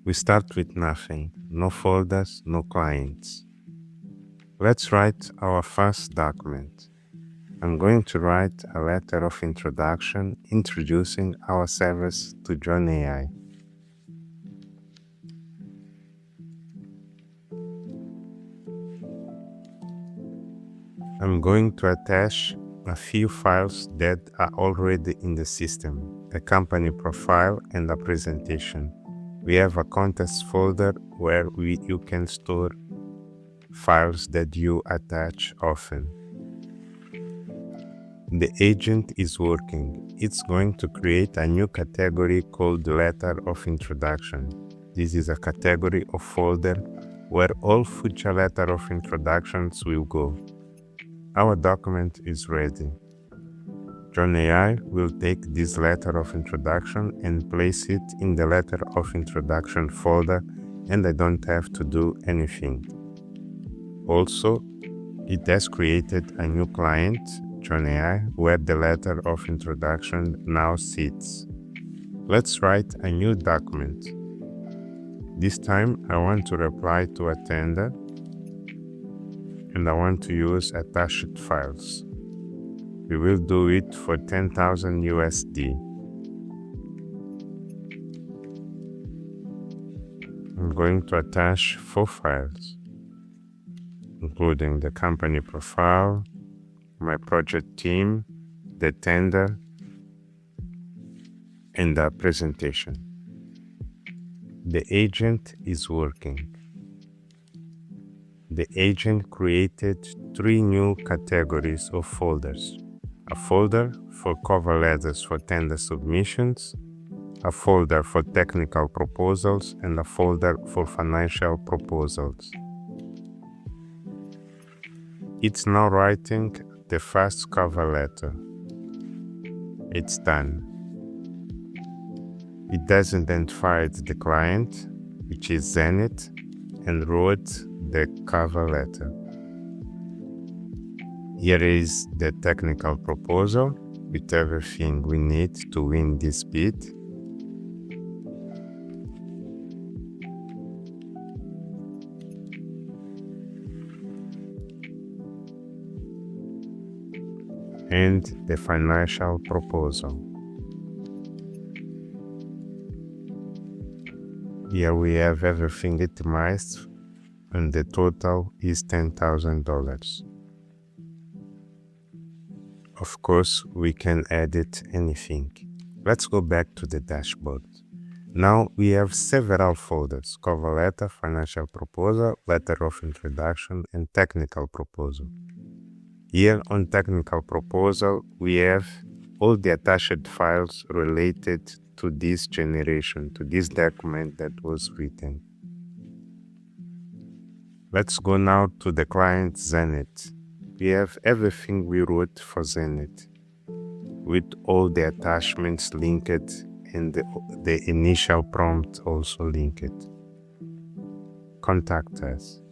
We start with nothing, no folders, no clients. Let's write our first document. I'm going to write a letter of introduction introducing our service to Jon AI. I'm going to attach a few files that are already in the system, a company profile and a presentation. We have a contents folder where you can store files that you attach often. The agent is working. It's going to create a new category called Letter of Introduction. This is a category or folder where all future letter of introductions will go. Our document is ready. Jon AI will take this letter of introduction and place it in the letter of introduction folder, and I don't have to do anything. Also, it has created a new client, Jon AI, where the letter of introduction now sits. Let's write a new document. This time I want to reply to a tender, and I want to use attached files. We will do it for 10,000 USD. I'm going to attach 4 files, including the company profile, my project team, the tender, and the presentation. The agent is working. The agent created 3 new categories of folders. A folder for cover letters for tender submissions, a folder for technical proposals, and a folder for financial proposals. It's now writing the first cover letter. It's done. It has identified the client, which is Zenith, and wrote the cover letter. Here is the technical proposal with everything we need to win this bid. And the financial proposal. Here we have everything itemized, and the total is $10,000. Of course, we can edit anything. Let's go back to the dashboard. Now we have several folders: cover letter, financial proposal, letter of introduction, and technical proposal. Here on technical proposal, we have all the attached files related to this generation, to this document that was written. Let's go now to the client Zenith. We have everything we wrote for Zenith, with all the attachments linked and the initial prompt also linked. Contact us.